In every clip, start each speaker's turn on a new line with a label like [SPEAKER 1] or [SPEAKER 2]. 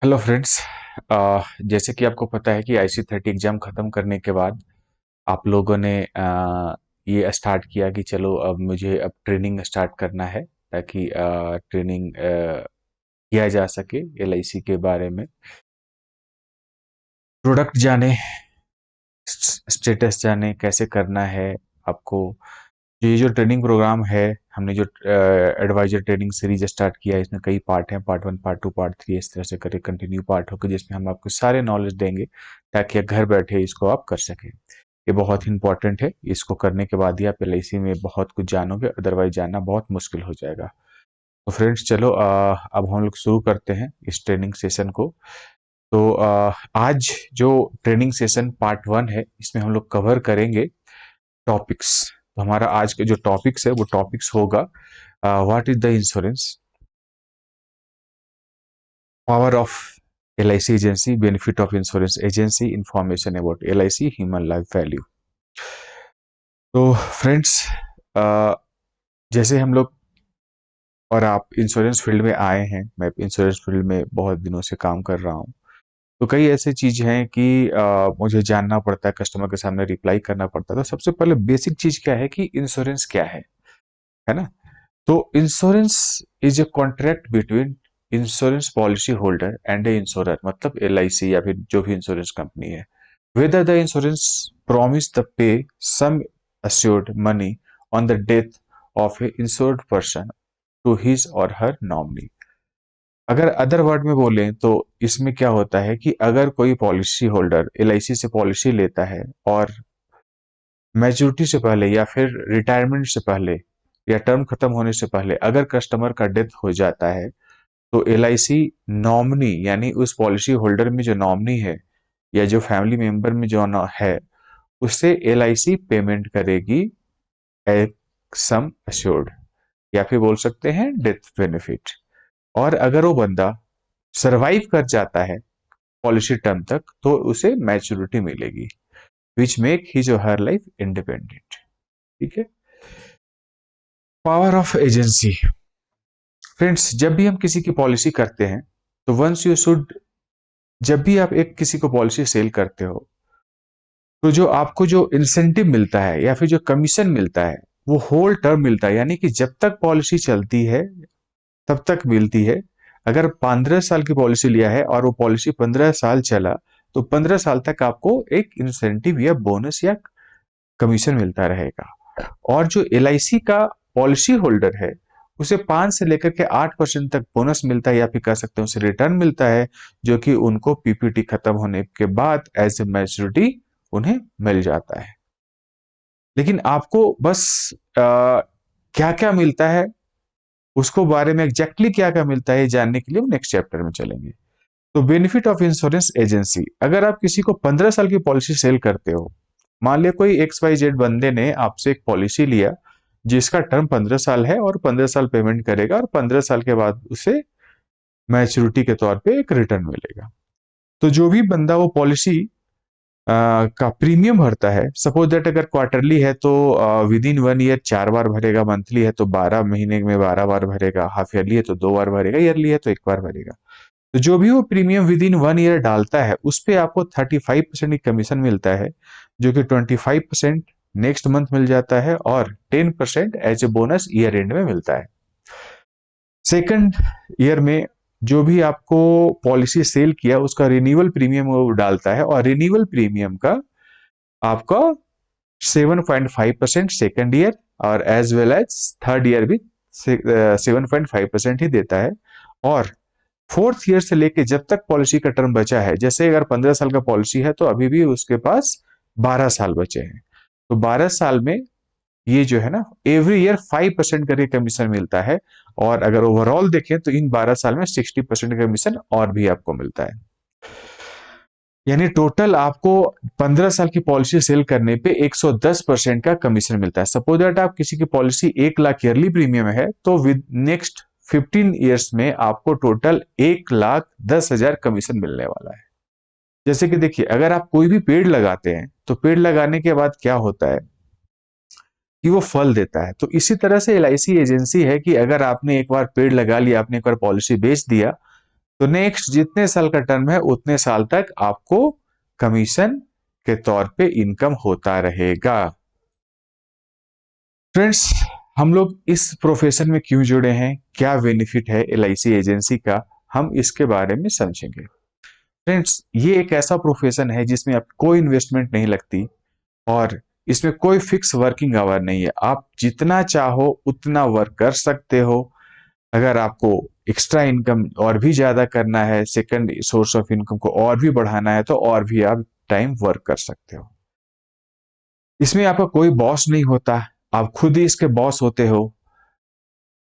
[SPEAKER 1] Hello friends. जैसे कि आपको पता है कि IC30 एग्जाम खत्म करने के बाद आप लोगों ने ये स्टार्ट किया कि चलो अब मुझे अब ट्रेनिंग स्टार्ट करना है ताकि ट्रेनिंग किया जा सके LIC के बारे में, प्रोडक्ट जाने, स्टेटस जाने, कैसे करना है आपको। ये जो ट्रेनिंग प्रोग्राम है, हमने जो एडवाइजर ट्रेनिंग सीरीज स्टार्ट किया है, इसमें कई पार्ट हैं, पार्ट 1, पार्ट 2, पार्ट 3, इस तरह से करके कंटिन्यू पार्ट होकर जिसमें हम आपको सारे नॉलेज देंगे ताकि आप घर बैठे इसको आप कर सकें। ये बहुत ही इंपॉर्टेंट है, इसको करने के बाद ही आप LIC में बहुत कुछ जानोगे, अदरवाइज जानना बहुत मुश्किल हो जाएगा। तो फ्रेंड्स चलो अब हम लोग शुरू करते हैं इस ट्रेनिंग सेशन को। तो आज जो ट्रेनिंग सेशन पार्ट 1 है, इसमें हम लोग कवर करेंगे टॉपिक्स। तो हमारा आज का जो टॉपिक्स है वो टॉपिक्स होगा what is the insurance, power of LIC agency, benefit of insurance agency, information about LIC, human life value. तो फ्रेंड्स, जैसे हम लोग और आप इंश्योरेंस फील्ड में आए हैं, मैं इंश्योरेंस फील्ड में बहुत दिनों से काम कर रहा हूँ। तो कई ऐसी चीज हैं कि मुझे जानना पड़ता है, कस्टमर के सामने रिप्लाई करना पड़ता है। तो सबसे पहले बेसिक चीज क्या है कि इंश्योरेंस क्या है ना। तो insurance is a contract between insurance policy holder and a insurer, मतलब LIC या फिर जो भी इंश्योरेंस कंपनी है। Whether the insurance promise the pay sum assured money on the death of a insured person to his or her nominee। अगर other word में बोलें तो इसमें क्या होता है कि अगर कोई पॉलिसी होल्डर LIC से पॉलिसी लेता है और मैच्योरिटी से पहले या फिर रिटायरमेंट से पहले या टर्म खत्म होने से पहले अगर कस्टमर का डेथ हो जाता है, तो LIC नॉमिनी यानी उस पॉलिसी होल्डर में जो नॉमिनी है या जो फैमिली मेंबर में जो है, उससे LIC पेमेंट करेगी एक सम अश्योर्ड, या फिर बोल सकते हैं डेथ बेनिफिट। और अगर वो बंदा सरवाइव कर जाता है पॉलिसी टर्म तक, तो उसे मैच्योरिटी मिलेगी, विच मेक हिज और हर लाइफ इंडिपेंडेंट। ठीक है। Power of agency. फ्रेंड्स, जब भी हम किसी की पॉलिसी करते हैं तो वंस यू शुड, जब भी आप एक किसी को पॉलिसी सेल करते हो, तो जो आपको जो इंसेंटिव मिलता है या फिर जो कमीशन मिलता है वो होल टर्म मिलता है, यानी कि जब तक पॉलिसी चलती है तब तक मिलती है। अगर 15 साल की पॉलिसी लिया है और वो पॉलिसी 15 साल चला, तो 15 साल तक आपको एक इंसेंटिव या बोनस या कमीशन मिलता रहेगा। और जो LIC का पॉलिसी होल्डर है, उसे 5 से लेकर के 8% तक बोनस मिलता है, या फिर कह सकते हैं उसे रिटर्न मिलता है, जो कि उनको PPT खत्म होने के बाद एज ए मैच्योरिटी उन्हें मिल जाता है। लेकिन आपको बस क्या क्या मिलता है, उसको बारे में एग्जैक्टली क्या क्या मिलता है जानने के लिए हम नेक्स्ट चैप्टर में चलेंगे। तो बेनिफिट ऑफ इंश्योरेंस एजेंसी, अगर आप किसी को 15 साल की पॉलिसी सेल करते हो, मान लिया कोई XYZ बंदे ने आपसे एक पॉलिसी लिया जिसका टर्म 15 साल है और 15 साल पेमेंट करेगा और 15 साल के बाद उसे मैच्योरिटी के तौर पे एक रिटर्न मिलेगा। तो जो भी बंदा वो पॉलिसी का प्रीमियम भरता है, सपोज दैट अगर क्वार्टरली है तो विद इन 1 ईयर 4 बार भरेगा, मंथली है तो 12 महीने में 12 बार भरेगा, हाफ ईयरली है तो 2 बार भरेगा, ईयरली है तो 1 बार भरेगा। तो जो भी वो प्रीमियम विद इन 1 ईयर डालता है, उस पे आपको 35% की कमीशन मिलता है, जो कि 25% नेक्स्ट मंथ मिल जाता है और 10% as a bonus year end में मिलता है। सेकंड ईयर में जो भी आपको पॉलिसी सेल किया उसका रिन्यूअल प्रीमियम वो डालता है, और रिन्यूअल प्रीमियम का आपका 7.5% सेकेंड ईयर और as well as third year भी 7.5% ही देता है। और फोर्थ ईयर से लेके जब तक पॉलिसी का टर्म बचा है, जैसे अगर 15 साल का पॉलिसी है तो अभी भी उसके पास 12 साल बचे हैं, तो 12 साल में ये जो है ना एवरी ईयर 5% करके कमीशन मिलता है। और अगर ओवरऑल देखें तो इन 12 साल में 60% कमीशन और भी आपको मिलता है। यानी टोटल आपको 15 साल की पॉलिसी सेल करने पे 110% का कमीशन मिलता है। सपोज दैट आप किसी की पॉलिसी 1 लाख ईयरली प्रीमियम है, तो विद नेक्स्ट 15 ईयर्स में आपको टोटल 1,10,000 कमीशन मिलने वाला है। जैसे कि देखिए, अगर आप कोई भी पेड़ लगाते हैं तो पेड़ लगाने के बाद क्या होता है कि वो फल देता है। तो इसी तरह से LIC एजेंसी है कि अगर आपने एक बार पेड़ लगा लिया, आपने एक बार पॉलिसी बेच दिया, तो नेक्स्ट जितने साल का टर्म है उतने साल तक आपको कमीशन के तौर पे इनकम होता रहेगा। फ्रेंड्स, हम लोग इस प्रोफेशन में क्यों जुड़े हैं, क्या बेनिफिट है एलआईसी एजेंसी का, हम इसके बारे में समझेंगे। फ्रेंड्स, ये एक ऐसा प्रोफेशन है जिसमें आप कोई इन्वेस्टमेंट नहीं लगती और इसमें कोई फिक्स वर्किंग आवर नहीं है। आप जितना चाहो उतना वर्क कर सकते हो। अगर आपको एक्स्ट्रा इनकम और भी ज्यादा करना है, सेकंड सोर्स ऑफ इनकम को और भी बढ़ाना है, तो और भी आप टाइम वर्क कर सकते हो। इसमें आपका कोई बॉस नहीं होता, आप खुद ही इसके बॉस होते हो।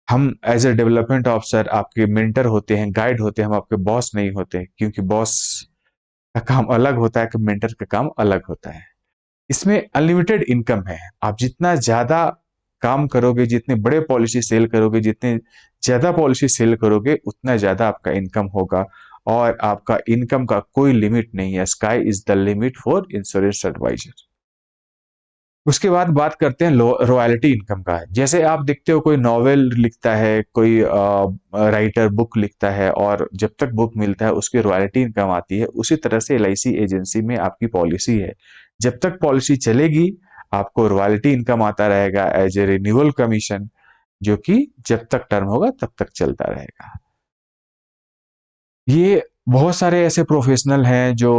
[SPEAKER 1] हम एज ए डेवलपमेंट ऑफिसर आपके मेंटर होते हैं, गाइड होते हैं, हम आपके बॉस नहीं होते, क्योंकि बॉस का काम अलग होता है कि मेंटर का काम अलग होता है। इसमें अनलिमिटेड इनकम है। आप जितना ज्यादा काम करोगे, जितने बड़े पॉलिसी सेल करोगे, जितने ज्यादा पॉलिसी सेल करोगे, उतना ज्यादा आपका इनकम होगा। और आपका इनकम का कोई लिमिट नहीं है। Sky is the limit for insurance advisor. उसके बाद बात करते हैं रॉयल्टी इनकम का। जैसे आप देखते हो कोई नॉवेल लिखता है, कोई राइटर बुक लिखता है और जब तक बुक मिलता है उसकी रॉयल्टी इनकम आती है, उसी तरह से एलआईसी एजेंसी में आपकी पॉलिसी है। जब तक पॉलिसी चलेगी आपको रॉयल्टी इनकम आता रहेगा एज ए रिन्यूअल कमीशन, जो कि जब तक टर्म होगा तब तक चलता रहेगा। ये बहुत सारे ऐसे प्रोफेशनल हैं जो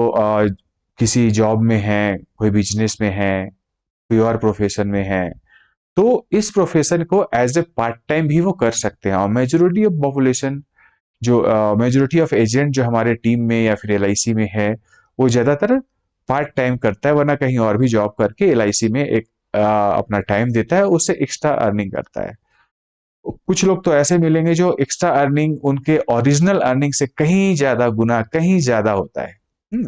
[SPEAKER 1] किसी जॉब में हैं, कोई बिजनेस में है, कोई और प्रोफेशन में है, तो इस प्रोफेशन को एज ए पार्ट टाइम भी वो कर सकते हैं। और मेजोरिटी ऑफ पॉपुलेशन, जो मेजोरिटी ऑफ एजेंट जो हमारे टीम में या फिर एलआईसी में है, वो ज्यादातर पार्ट टाइम करता है, वरना कहीं और भी जॉब करके एलआईसी में एक अपना टाइम देता है, उससे एक्स्ट्रा अर्निंग करता है। कुछ लोग तो ऐसे मिलेंगे जो एक्स्ट्रा अर्निंग उनके ओरिजिनल अर्निंग से कहीं ज्यादा गुना कहीं ज्यादा होता है।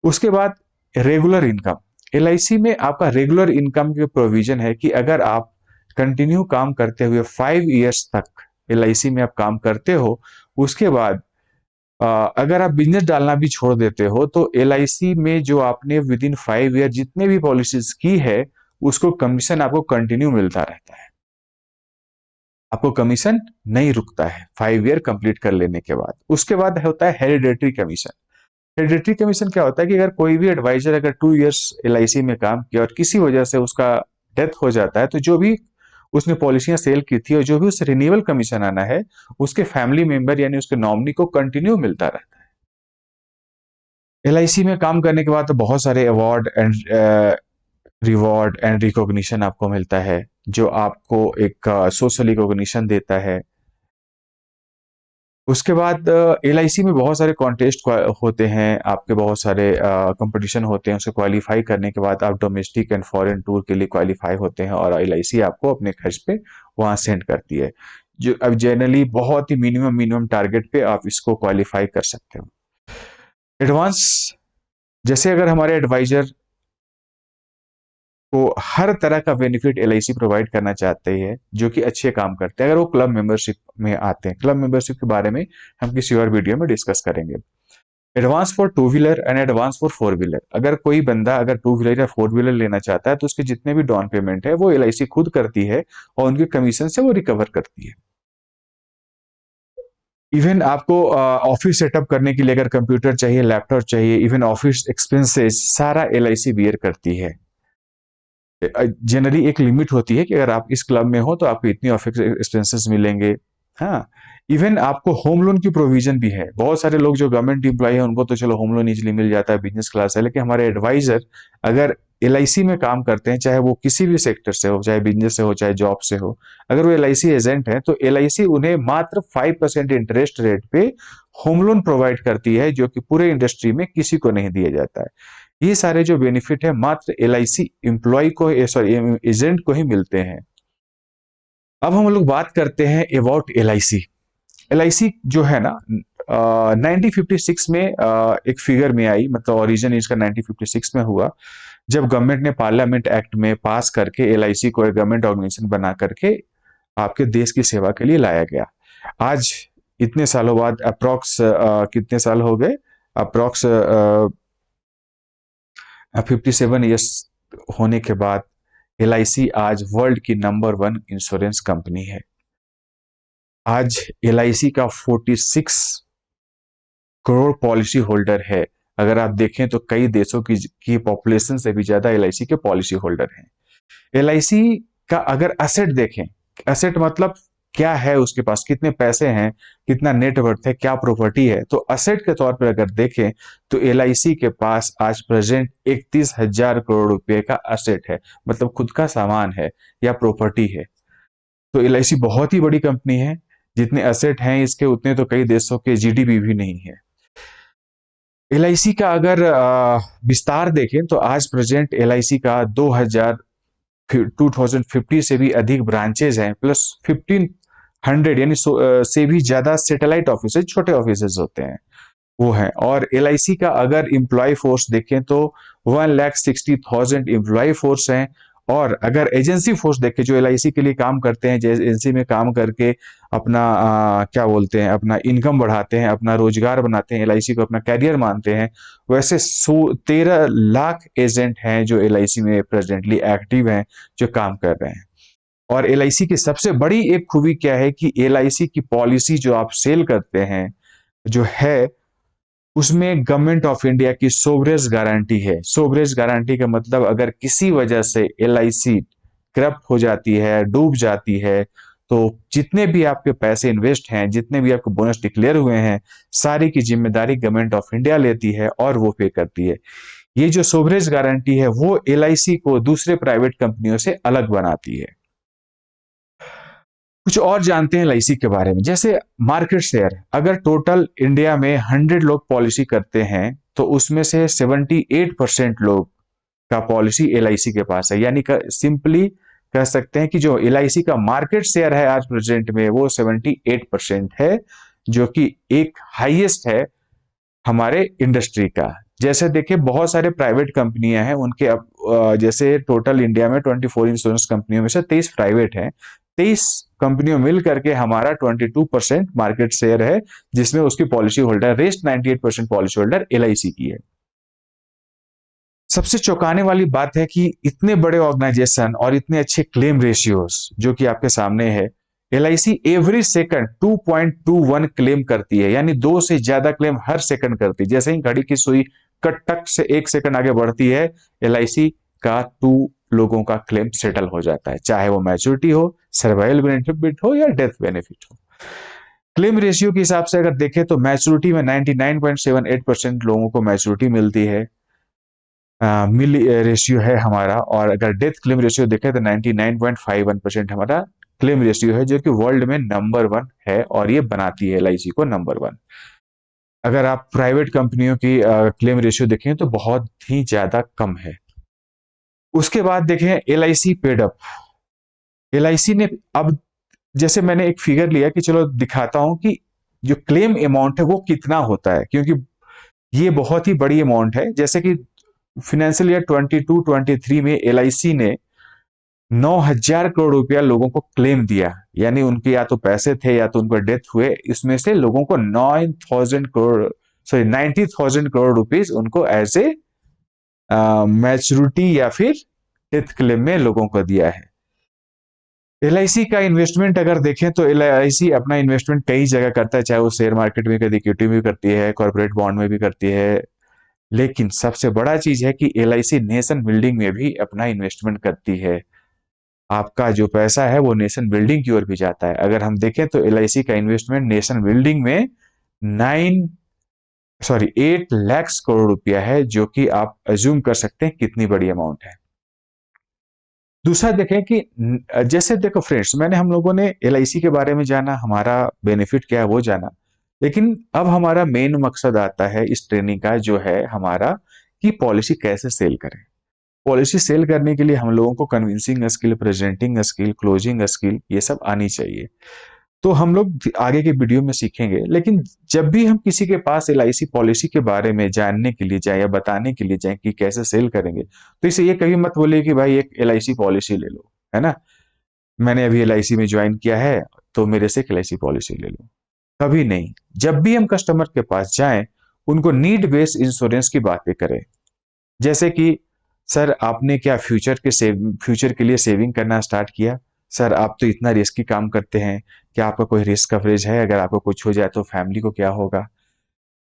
[SPEAKER 1] उसके बाद रेगुलर इनकम। एलआईसी में आपका रेगुलर इनकम की प्रोविजन है कि अगर आप कंटिन्यू काम करते हुए 5 इयर्स तक एलआईसी में आप काम करते हो, उसके बाद अगर आप बिजनेस डालना भी छोड़ देते हो, तो एलआईसी में जो आपने विद इन 5 ईयर जितने भी पॉलिसीज की है, उसको कमीशन आपको कंटिन्यू मिलता रहता है। आपको कमीशन नहीं रुकता है 5 ईयर कंप्लीट कर लेने के बाद। उसके बाद होता है हेरिडेटरी कमीशन। हेरिडेटरी कमीशन क्या होता है कि अगर कोई भी एडवाइजर अगर 2 इयर्स एलआईसी में काम किया और किसी वजह से उसका डेथ हो जाता है, तो जो भी उसने पॉलिसियां सेल की थी और जो भी उसे रिन्यूअल कमीशन आना है, उसके फैमिली मेंबर यानी उसके नॉमिनी को कंटिन्यू मिलता रहता है। एलआईसी में काम करने के बाद तो बहुत सारे award and reward and recognition आपको मिलता है, जो आपको एक सोशल रिकॉग्निशन देता है। उसके बाद एलआईसी में बहुत सारे कॉन्टेस्ट होते हैं, आपके बहुत सारे कंपटीशन होते हैं। उसे क्वालिफाई करने के बाद आप डोमेस्टिक एंड फॉरेन टूर के लिए क्वालिफाई होते हैं और एलआईसी आपको अपने खर्च पे वहां सेंड करती है। जो अब जनरली बहुत ही मिनिमम मिनिमम टारगेट पे आप इसको क्वालिफाई कर सकते हो। एडवांस, जैसे अगर हमारे एडवाइजर को हर तरह का बेनिफिट एलआईसी प्रोवाइड करना चाहते हैं जो कि अच्छे काम करते हैं, अगर वो क्लब मेंबरशिप में आते हैं। क्लब मेंबरशिप के बारे में हम किसी और वीडियो में डिस्कस करेंगे। Advance for two wheeler and advance for four wheeler. अगर कोई बंदा अगर टू व्हीलर या फोर व्हीलर लेना चाहता है, तो उसके जितने भी डाउन पेमेंट है वो एलआईसी खुद करती है और उनके कमीशन से वो रिकवर करती है। इवन आपको ऑफिस सेटअप करने के लिए अगर कंप्यूटर चाहिए, लैपटॉप चाहिए, इवन ऑफिस एक्सपेंसेस सारा एलआईसी बियर करती है। जनरली एक लिमिट होती है कि अगर आप इस क्लब में हो तो आपको इतनी ऑफिस एक्सपेंसेस मिलेंगे। हाँ, इवन आपको होम लोन की प्रोविजन भी है। बहुत सारे लोग जो गवर्नमेंट एम्प्लॉय है उनको तो चलो होम लोन इजिली मिल जाता है, बिजनेस क्लास है, लेकिन हमारे एडवाइजर अगर एलआईसी में काम करते हैं, चाहे वो किसी भी सेक्टर से हो, चाहे बिजनेस से हो, चाहे जॉब से हो, अगर वो एलआईसी एजेंट है, तो एलआईसी उन्हें मात्र 5% इंटरेस्ट रेट पे होम लोन प्रोवाइड करती है, जो कि पूरे इंडस्ट्री में किसी को नहीं दिया जाता है। ये सारे जो बेनिफिट है मात्र एलआईसी एम्प्लॉय को, सॉरी एजेंट को ही मिलते हैं। अब हम लोग बात करते हैं अबाउट एलआईसी। एलआईसी जो है ना, 1956 में एक फिगर में आई, मतलब ओरिजिन इसका 1956 में हुआ, जब गवर्नमेंट ने पार्लियामेंट एक्ट में पास करके एलआईसी को एक गवर्नमेंट ऑर्गेनाइजेशन बना करके आपके देश की सेवा के लिए लाया गया। आज इतने सालों बाद अप्रोक्स कितने साल हो गए, अप्रोक्स 57 ईयर्स होने के बाद एलआईसी आज वर्ल्ड की नंबर 1 इंश्योरेंस कंपनी है। आज एलआईसी का 46 करोड़ पॉलिसी होल्डर है। अगर आप देखें तो कई देशों की पॉपुलेशन से भी ज्यादा एलआईसी के पॉलिसी होल्डर हैं। एलआईसी का अगर असेट देखें, असेट मतलब क्या है उसके पास, कितने पैसे हैं, कितना नेटवर्थ है, क्या प्रॉपर्टी है, तो असेट के तौर पर अगर देखें तो एलआईसी के पास आज प्रेजेंट 31,000 करोड़ रुपए का असेट है, मतलब खुद का सामान है या प्रॉपर्टी है। तो एलआईसी बहुत ही बड़ी कंपनी है। जितने असेट हैं इसके उतने तो कई देशों के जीडीपी भी नहीं है। एलआईसी का अगर विस्तार देखें तो आज प्रेजेंट एलआईसी का 2050 से भी अधिक ब्रांचेज हैं, प्लस 1500 यानी से भी ज्यादा सैटेलाइट ऑफिस, छोटे ऑफिस होते हैं वो हैं। और एलआईसी का अगर इम्प्लॉय फोर्स देखें तो 1,60,000 इम्प्लॉय फोर्स हैं। और अगर एजेंसी फोर्स देखें जो एलआईसी के लिए काम करते हैं, जो एजेंसी में काम करके अपना क्या बोलते हैं, अपना इनकम बढ़ाते हैं, अपना रोजगार बनाते हैं, एलआईसी को अपना कैरियर मानते हैं, वैसे 13 लाख एजेंट हैं जो एलआईसी में प्रेजेंटली एक्टिव हैं, जो काम कर रहे हैं। और एलआईसी की सबसे बड़ी एक खूबी क्या है कि एलआईसी की पॉलिसी जो आप सेल करते हैं जो है, उसमें गवर्नमेंट ऑफ इंडिया की सोवरेज गारंटी है। सोवरेज गारंटी का मतलब अगर किसी वजह से एलआईसी करप्ट हो जाती है, डूब जाती है, तो जितने भी आपके पैसे इन्वेस्ट हैं, जितने भी आपके बोनस डिक्लेयर हुए हैं, सारी की जिम्मेदारी गवर्नमेंट ऑफ इंडिया लेती है और वो पे करती है। ये जो सोवरेज गारंटी है वो एलआईसी को दूसरे प्राइवेट कंपनियों से अलग बनाती है। कुछ और जानते हैं एलआईसी के बारे में, जैसे मार्केट शेयर। अगर टोटल इंडिया में 100 लोग पॉलिसी करते हैं तो उसमें से 78% लोग का पॉलिसी एलआईसी के पास है। यानी सिंपली कह सकते हैं कि जो एलआईसी का मार्केट शेयर है आज प्रेजेंट में वो 78% है, जो कि एक हाईएस्ट है हमारे इंडस्ट्री का। जैसे देखिए बहुत सारे प्राइवेट कंपनियां हैं, उनके अब जैसे टोटल इंडिया में 24 इंश्योरेंस कंपनियों में से 23 प्राइवेट हैं। 23 कंपनियों मिल करके हमारा 22% मार्केट शेयर है, जिसमें उसकी policy holder rest 98% policy holder LIC की है। सबसे चौंकाने वाली बात है कि इतने बड़े ऑर्गेनाइजेशन और इतने अच्छे क्लेम रेशियोज जो कि आपके सामने है, एलआईसी एवरी सेकंड 2.21 क्लेम करती है, यानी 2 से ज्यादा क्लेम हर सेकंड करती है। जैसे ही घड़ी की सुई कटक से 1 सेकंड आगे बढ़ती है, एलआईसी का 2 लोगों का क्लेम सेटल हो जाता है, चाहे वो मैच्योरिटी हो, सर्वाइवल बेनिफिट हो या डेथ बेनिफिट हो। क्लेम रेशियो के हिसाब से अगर देखें तो मैच्योरिटी में 99.78% लोगों को मैच्योरिटी मिलती है, मिल रेशियो है हमारा। और अगर डेथ क्लेम रेशियो देखें तो 99.51% हमारा क्लेम रेशियो है, जो कि वर्ल्ड में नंबर 1 है और ये बनाती है एलआईसी को नंबर 1। अगर आप प्राइवेट कंपनियों की क्लेम रेशियो देखें तो बहुत ही ज्यादा कम है। उसके बाद देखें एलआईसी पेड अप। एलआईसी ने अब, जैसे मैंने एक फिगर लिया कि चलो दिखाता हूं कि जो क्लेम अमाउंट है वो कितना होता है, क्योंकि ये बहुत ही बड़ी अमाउंट है। जैसे कि फाइनेंशियल ईयर 22-23 में एलआईसी ने 9,000 करोड़ रुपया लोगों को क्लेम दिया, यानी उनके या तो पैसे थे या तो उनको डेथ हुए, इसमें से लोगों को 90,000 करोड़ रुपीज उनको एज ए मैच्योरिटी या फिर डेथ क्लेम में लोगों को दिया है। एलआईसी का इन्वेस्टमेंट अगर देखें तो एलआईसी अपना इन्वेस्टमेंट कई जगह करता है, चाहे वो शेयर मार्केट में, इक्विटी में भी करती है, कॉर्पोरेट बॉन्ड में भी करती है। लेकिन सबसे बड़ा चीज है कि एलआईसी नेशन बिल्डिंग में भी अपना इन्वेस्टमेंट करती है। आपका जो पैसा है वो नेशन बिल्डिंग की ओर भी जाता है। अगर हम देखें तो एलआईसी का इन्वेस्टमेंट नेशन बिल्डिंग में 8 लाख करोड़ रुपया है, जो कि आप अज्यूम कर सकते हैं कितनी बड़ी अमाउंट है। दूसरा देखें कि जैसे देखो फ्रेंड्स, हम लोगों ने एलआईसी के बारे में जाना, हमारा बेनिफिट क्या है वो जाना, लेकिन अब हमारा मेन मकसद आता है इस ट्रेनिंग का, जो है हमारा कि पॉलिसी कैसे सेल करें। पॉलिसी सेल करने के लिए हम लोगों को convincing skill, presenting skill, closing skill, ये सब आनी चाहिए। तो हम लोग आगे के वीडियो में सीखेंगे। लेकिन जब भी हम किसी के पास एलआईसी पॉलिसी के बारे में जानने के लिए जाए या बताने के लिए जाए कि कैसे सेल करेंगे, तो इसे ये कभी मत बोलिए कि भाई एक एलआईसी पॉलिसी ले लो, है ना, मैंने अभी एलआईसी में ज्वाइन किया है तो मेरे से एक एलआईसी पॉलिसी ले लो। कभी नहीं। जब भी हम कस्टमर के पास जाएं, उनको नीड बेस्ड इंश्योरेंस की बातें करें। जैसे कि सर आपने क्या फ्यूचर के लिए सेविंग करना स्टार्ट किया? सर आप तो इतना रिस्की काम करते हैं, क्या आपका कोई रिस्क कवरेज है? अगर आपको कुछ हो जाए तो फैमिली को क्या होगा?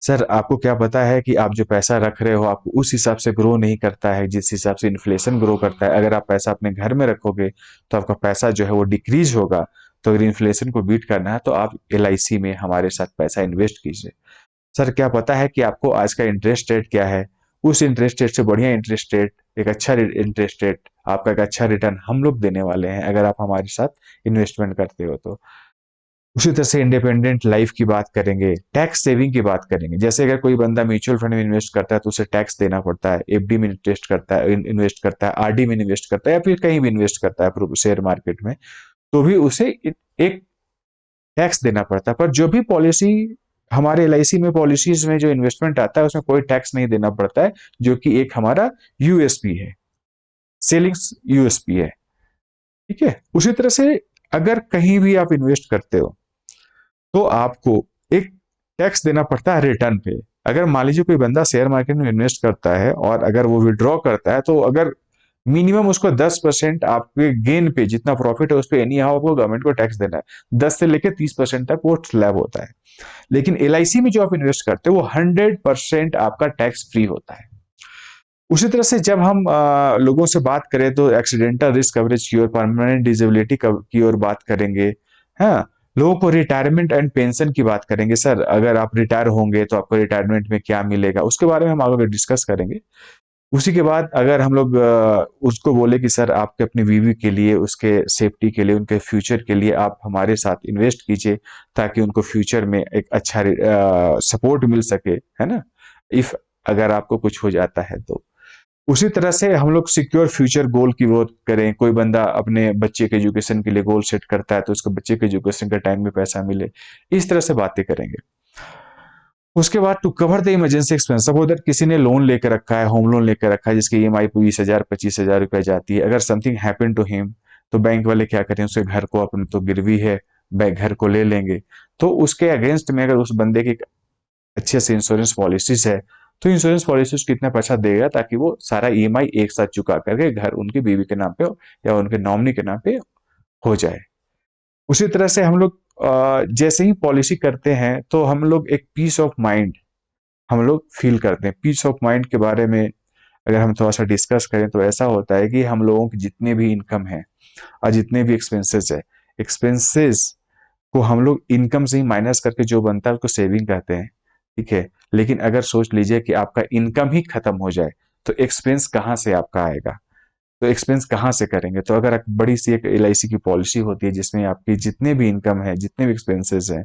[SPEAKER 1] सर आपको क्या पता है कि आप जो पैसा रख रहे हो आपको उस हिसाब से ग्रो नहीं करता है जिस हिसाब से इन्फ्लेशन ग्रो करता है। अगर आप पैसा अपने घर में रखोगे तो आपका पैसा जो है वो डिक्रीज होगा। तो अगर इन्फ्लेशन को बीट करना है तो आप एलआईसी में हमारे साथ पैसा इन्वेस्ट कीजिए। सर क्या पता है कि आपको आज का इंटरेस्ट रेट क्या है? उस इंटरेस्ट रेट से बढ़िया इंटरेस्ट रेट, एक अच्छा इंटरेस्ट रेट, आपका एक अच्छा रिटर्न हम लोग देने वाले हैं अगर आप हमारे साथ इन्वेस्टमेंट करते हो तो। उसी तरह से इंडिपेंडेंट लाइफ की बात करेंगे, टैक्स सेविंग की बात करेंगे। जैसे अगर कोई बंदा म्यूचुअल फंड में इन्वेस्ट करता है तो उसे टैक्स देना पड़ता है, एफडी में इन्वेस्ट करता है, आरडी में इन्वेस्ट करता है या फिर कहीं भी इन्वेस्ट करता है शेयर मार्केट में, तो भी उसे एक टैक्स देना पड़ता है। पर जो भी पॉलिसी हमारे एलआईसी में पॉलिसीज में जो इन्वेस्टमेंट आता है उसमें कोई टैक्स नहीं देना पड़ता है, जो कि एक हमारा यूएसपी है, सेलिंग्स यूएसपी है। ठीक है, उसी तरह से अगर कहीं भी आप इन्वेस्ट करते हो तो आपको एक टैक्स देना पड़ता है रिटर्न पे। अगर मान लीजिए कोई बंदा शेयर मार्केट में इन्वेस्ट करता है और अगर वो विड्रॉ करता है तो अगर मिनिमम उसको 10% आपके गेन पे जितना प्रॉफिट है उस पर एनी हाउ आपको गवर्नमेंट को टैक्स देना है। 10 से लेकर 30% तक वो स्लैब होता है। लेकिन एलआईसी में जो आप इन्वेस्ट करते हो वो 100% आपका टैक्स फ्री होता है। उसी तरह से जब हम लोगों से बात करें तो एक्सीडेंटल रिस्क कवरेज की और परमानेंट डिसेबिलिटी की ओर बात करेंगे। हाँ, लोगों को रिटायरमेंट एंड पेंशन की बात करेंगे। सर अगर आप रिटायर होंगे तो आपको रिटायरमेंट में क्या मिलेगा उसके बारे में हम आगे डिस्कस करेंगे। उसी के बाद अगर हम लोग उसको बोले कि सर आपके अपनी बीवी के लिए, उसके सेफ्टी के लिए, उनके फ्यूचर के लिए आप हमारे साथ इन्वेस्ट कीजिए ताकि उनको फ्यूचर में एक अच्छा सपोर्ट मिल सके, है ना, इफ अगर आपको कुछ हो जाता है तो। उसी तरह से हम लोग सिक्योर फ्यूचर गोल की बात करें, कोई बंदा अपने बच्चे के एजुकेशन के लिए गोल सेट करता है तो उसको बच्चे के एजुकेशन के टाइम में पैसा मिले, इस तरह से बातें करेंगे। उसके बाद to cover the emergency expense, suppose that किसी ने लोन लेकर रखा है, होम लोन लेकर रखा है जिसकी ईएमआई 20,000 25,000 रुपया जाती है। अगर समथिंग हैपन टू हिम तो बैंक वाले क्या करें, उसके घर को, अपने तो गिरवी है, बैंक घर को ले लेंगे। तो उसके अगेंस्ट में अगर उस बंदे की अच्छे से इंश्योरेंस पॉलिसीज है तो इंश्योरेंस पॉलिसीज कितना पैसा देगा ताकि वो सारा ईएमआई एक साथ चुका करके घर उनकी बीवी के नाम पे या उनके नॉमिनी के नाम पे हो जाए। उसी तरह से हम लोग जैसे ही पॉलिसी करते हैं तो हम लोग एक पीस ऑफ माइंड हम लोग फील करते हैं। पीस ऑफ माइंड के बारे में अगर हम थोड़ा सा डिस्कस करें तो ऐसा होता है कि हम लोगों की जितने भी इनकम है और जितने भी एक्सपेंसेस है, एक्सपेंसेस को हम लोग इनकम से ही माइनस करके जो बनता है उसको सेविंग कहते हैं। ठीक है, लेकिन अगर सोच लीजिए कि आपका इनकम ही खत्म हो जाए तो एक्सपेंस कहाँ से आपका आएगा? तो एक्सपेंस कहाँ से करेंगे? तो अगर बड़ी सी एक एलआईसी की पॉलिसी होती है जिसमें आपकी जितने भी इनकम है, जितने भी एक्सपेंसेस हैं,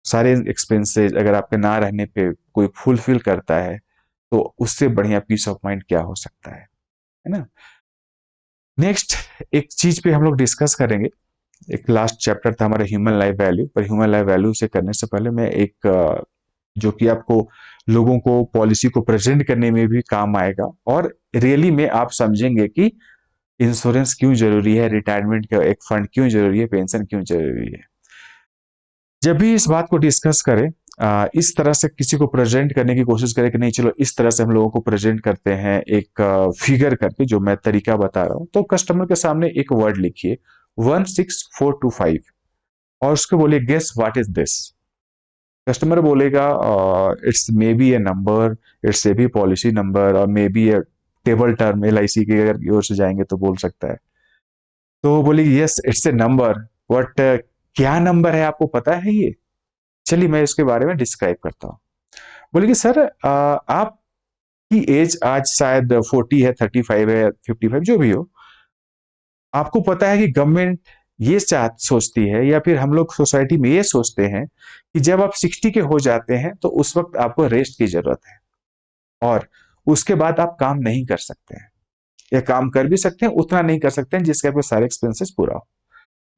[SPEAKER 1] सारे एक्सपेंसेस अगर आपके ना रहने पे कोई फुलफिल करता है तो उससे बढ़िया पीस ऑफ माइंड क्या हो सकता है ना। नेक्स्ट एक चीज पे हम लोग डिस्कस करेंगे, एक लास्ट चैप्टर था हमारा ह्यूमन लाइफ वैल्यू, पर ह्यूमन लाइफ वैल्यू से करने से पहले मैं एक जो कि आपको लोगों को पॉलिसी को प्रेजेंट करने में भी काम आएगा और रियली में आप समझेंगे कि इंश्योरेंस क्यों जरूरी है, रिटायरमेंट का एक फंड क्यों जरूरी है, पेंशन क्यों जरूरी है। जब भी इस बात को डिस्कस करें, इस तरह से किसी को प्रेजेंट करने की कोशिश करें कि नहीं चलो इस तरह से हम लोगों को प्रेजेंट करते हैं एक फिगर करके, जो मैं तरीका बता रहा हूं, तो कस्टमर के सामने एक वर्ड लिखिए 16425 और उसको बोलिए guess what is this. Customer बोलेगा it's may be a number, it's a be policy number और may be a table term, LIC की अगर ओर से जाएंगे तो बोल सकता है। तो वो बोले yes it's a number, but क्या नंबर है आपको पता है ये? चलिए मैं इसके बारे में डिस्क्राइब करता हूँ। बोले कि सर आपकी एज आज शायद 40 है, 35 है, 55 जो भी हो, आपको पता है कि गवर्नमेंट ये सोचती है या फिर हम लोग सोसाइटी में ये सोचते हैं कि जब आप 60 के हो जाते हैं तो उस वक्त आपको रेस्ट की जरूरत है और उसके बाद आप काम नहीं कर सकते हैं, या काम कर भी सकते हैं उतना नहीं कर सकते हैं जिसके आपके सारे एक्सपेंसेस पूरा हो।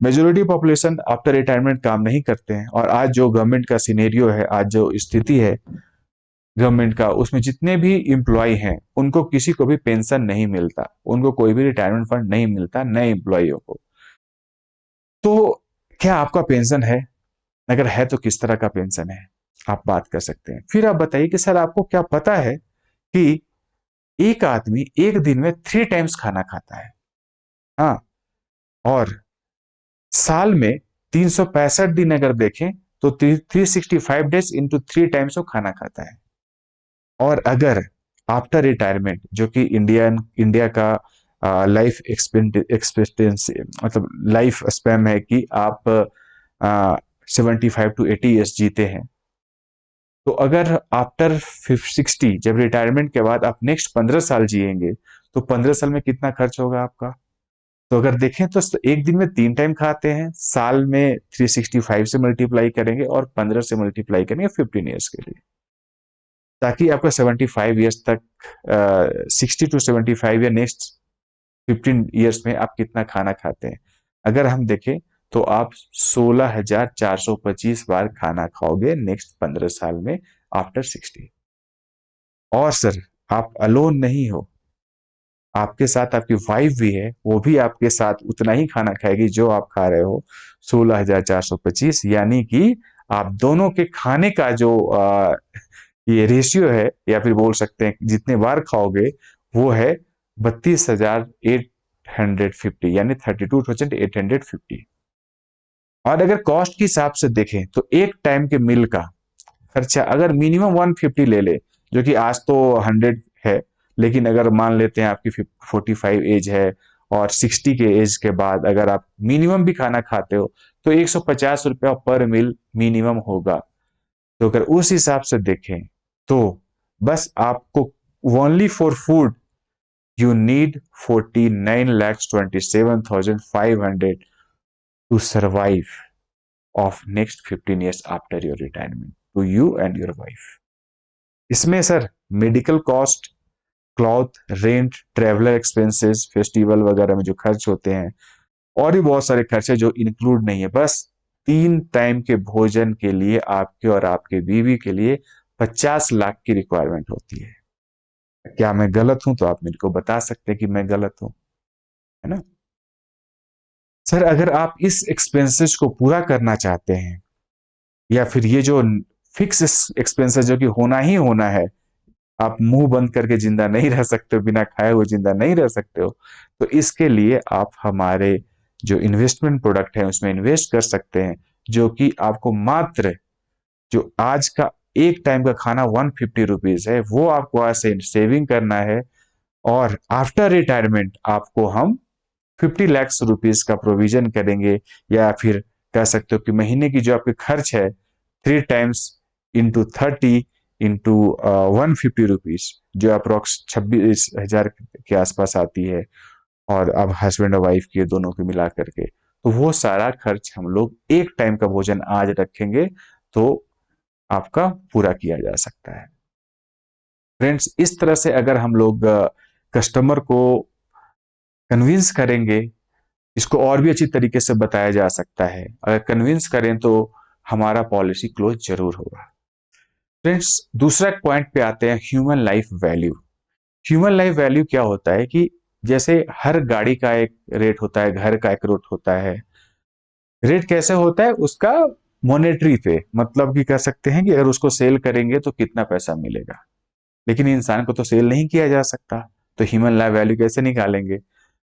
[SPEAKER 1] मेजोरिटी पॉपुलेशन आफ्टर रिटायरमेंट काम नहीं करते हैं और आज जो गवर्नमेंट का सिनेरियो है, आज जो स्थिति है गवर्नमेंट का, उसमें जितने भी एम्प्लॉय हैं उनको किसी को भी पेंशन नहीं मिलता, उनको कोई भी रिटायरमेंट फंड नहीं मिलता नए एम्प्लॉयों को। तो क्या आपका पेंशन है? अगर है तो किस तरह का पेंशन है, आप बात कर सकते हैं। फिर आप बताइए कि सर आपको क्या पता है कि एक आदमी एक दिन में 3 टाइम्स खाना खाता है, हाँ, और साल में 365 दिन अगर देखें तो 365 डेज इंटू 3 टाइम्स वो खाना खाता है। और अगर आफ्टर रिटायरमेंट, जो कि इंडिया का लाइफ एक्सपेक्टेंसी मतलब लाइफ स्पैन है कि आप 75 to 80 ईयर्स जीते हैं, तो अगर आफ्टर 60 जब रिटायरमेंट के बाद आप नेक्स्ट 15 साल जिएंगे, तो 15 साल में कितना खर्च होगा आपका? तो अगर देखें तो एक दिन में 3 टाइम खाते हैं, साल में 365 से मल्टीप्लाई करेंगे और 15 से मल्टीप्लाई करेंगे 15 ईयर्स के लिए, ताकि आपका 75 ईयर्स तक 60 to 75 या नेक्स्ट 15 ईयर्स में आप कितना खाना खाते हैं। अगर हम देखें तो आप 16,425 बार खाना खाओगे नेक्स्ट 15 साल में आफ्टर 60। और सर, आप अलोन नहीं हो, आपके साथ आपकी वाइफ भी है, वो भी आपके साथ उतना ही खाना खाएगी जो आप खा रहे हो, 16,425। यानी कि आप दोनों के खाने का जो ये रेशियो है, या फिर बोल सकते हैं जितने बार खाओगे, वो है 32,850, यानी 32,850। और अगर कॉस्ट के हिसाब से देखें तो एक टाइम के मील का खर्चा अगर मिनिमम 150 ले ले, जो कि आज तो 100 है, लेकिन अगर मान लेते हैं आपकी 45 एज है और 60 के एज के बाद अगर आप मिनिमम भी खाना खाते हो, तो 150 रुपया पर मील मिनिमम होगा। तो अगर उस हिसाब से देखें तो बस आपको only for food you need 49,27,500 to survive of next 15 years after your retirement to you and your wife। इसमें sir medical cost, cloth, rent, traveller expenses, festival वगैरह में जो खर्च होते हैं, और भी बहुत सारे खर्चे जो इंक्लूड नहीं है। बस 3 टाइम के भोजन के लिए आपके और आपके बीवी के लिए 50 लाख की रिक्वायरमेंट होती है। क्या मैं गलत हूं? तो आप मेरे को बता सकते हैं कि मैं गलत हूं, है ना? सर, अगर आप इस एक्सपेंसेस को पूरा करना चाहते हैं, या फिर ये जो फिक्स एक्सपेंसेस जो कि होना ही होना है, आप मुंह बंद करके जिंदा नहीं रह सकते हो, बिना खाए हुए जिंदा नहीं रह सकते हो, तो इसके लिए आप हमारे जो इन्वेस्टमेंट प्रोडक्ट है उसमें इन्वेस्ट कर सकते हैं, जो कि आपको मात्र जो आज का एक टाइम का खाना 150 रुपीज है, वो आपको आज से सेविंग करना है। और आफ्टर रिटायरमेंट आपको हम 50 लाख रुपीज का प्रोविजन करेंगे, या फिर कह सकते हो कि महीने की जो आपके खर्च है 3 टाइम्स इंटू 30 इंटू 150 रुपीज, जो अप्रोक्स 26,000 के आसपास आती है, और अब हस्बैंड और वाइफ के दोनों के मिला करके, तो वो सारा खर्च हम लोग एक टाइम का भोजन आज रखेंगे, तो आपका पूरा किया जा सकता है। फ्रेंड्स, इस तरह से अगर हम लोग कस्टमर को कन्विंस करेंगे, इसको और भी अच्छी तरीके से बताया जा सकता है। अगर कन्विंस करें तो हमारा पॉलिसी क्लोज जरूर होगा। फ्रेंड्स, दूसरा पॉइंट पे आते हैं, human life value. Human life value क्या होता है कि जैसे हर गाड़ी का एक रेट होता है, घर का एक रेट होता है। रेट कैसे होता है? उसका मॉनेटरी पे, मतलब कि कह सकते हैं कि अगर उसको सेल करेंगे तो कितना पैसा मिलेगा। लेकिन इंसान को तो सेल नहीं किया जा सकता, तो ह्यूमन लाइफ वैल्यू कैसे निकालेंगे?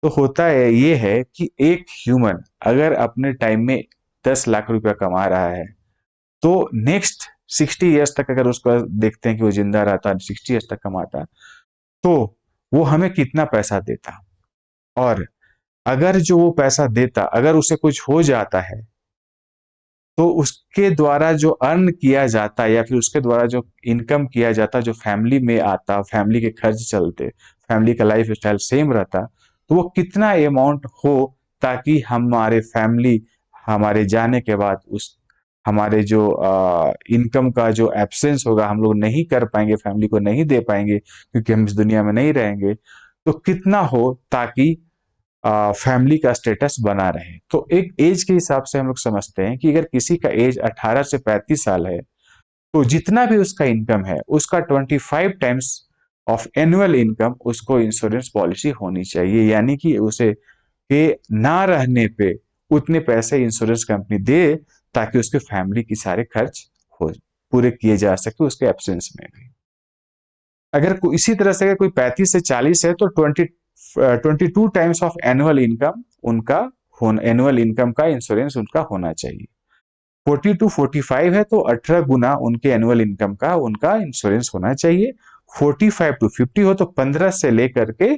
[SPEAKER 1] तो होता है ये है कि एक ह्यूमन अगर अपने टाइम में 10 लाख रुपया कमा रहा है, तो नेक्स्ट 60 ईयर्स तक अगर उसको देखते हैं कि वो जिंदा रहता, 60 ईयर्स तक कमाता, तो वो हमें कितना पैसा देता। और अगर जो वो पैसा देता, अगर उसे कुछ हो जाता है, तो उसके द्वारा जो अर्न किया जाता, या फिर उसके द्वारा जो इनकम किया जाता, जो फैमिली में आता, फैमिली के खर्च चलते, फैमिली का लाइफ स्टाइल सेम रहता, तो वो कितना अमाउंट हो, ताकि हमारे फैमिली हमारे जाने के बाद उस हमारे जो इनकम का जो एब्सेंस होगा, हम लोग नहीं कर पाएंगे, फैमिली को नहीं दे पाएंगे क्योंकि हम इस दुनिया में नहीं रहेंगे, तो कितना हो ताकि फैमिली का स्टेटस बना रहे। तो एक एज के हिसाब से हम लोग समझते हैं कि अगर किसी का एज 18 से 35 साल है, तो जितना भी उसका इनकम है उसका 25 टाइम्स ऑफ एनुअल इनकम उसको इंश्योरेंस पॉलिसी होनी चाहिए। यानी कि उसे के ना रहने पे उतने पैसे इंश्योरेंस कंपनी दे, ताकि उसके फैमिली की सारे खर्च हो पूरे किए जा सके उसके एब्सेंस में भी। अगर इसी तरह से अगर कोई 35 से 40 है, तो 22 टाइम्स ऑफ एनुअल इनकम उनका एनुअल इनकम का इंश्योरेंस उनका होना चाहिए। 40 to 45 है तो 18 गुना उनके एनुअल इनकम का उनका इंश्योरेंस होना चाहिए। 45 to 50 हो तो 15 से लेकर के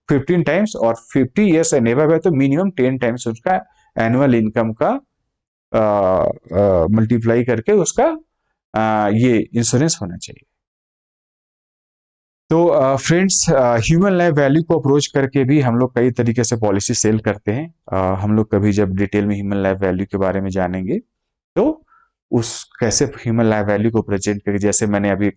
[SPEAKER 1] 15 टाइम्स, और 50 ईयर्स एंड एबव है तो मिनिमम 10 टाइम्स उसका एनुअल इनकम का मल्टीप्लाई करके उसका ये इंश्योरेंस होना चाहिए। तो फ्रेंड्स, ह्यूमन लाइफ वैल्यू को अप्रोच करके भी हम लोग कई तरीके से पॉलिसी सेल करते हैं। हम लोग कभी जब डिटेल में ह्यूमन लाइफ वैल्यू के बारे में जानेंगे तो उस कैसे ह्यूमन लाइफ वैल्यू को प्रेजेंट करके, जैसे मैंने अभी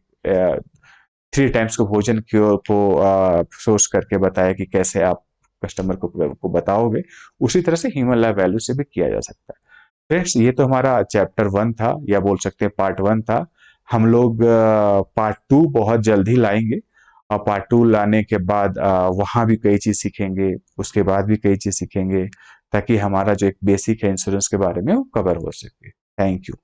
[SPEAKER 1] 3 टाइम्स को भोजन को सोर्स करके बताया कि कैसे आप कस्टमर को बताओगे, उसी तरह से ह्यूमन लाइफ वैल्यू से भी किया जा सकता है। फ्रेंड्स, ये तो हमारा चैप्टर 1 था, या बोल सकते हैं पार्ट 1 था। हम लोग पार्ट 2 बहुत जल्द ही लाएंगे, और पार्ट 2 लाने के बाद वहाँ भी कई चीज सीखेंगे, उसके बाद भी कई चीज सीखेंगे, ताकि हमारा जो एक बेसिक है इंश्योरेंस के बारे में वो कवर हो सके। Thank you.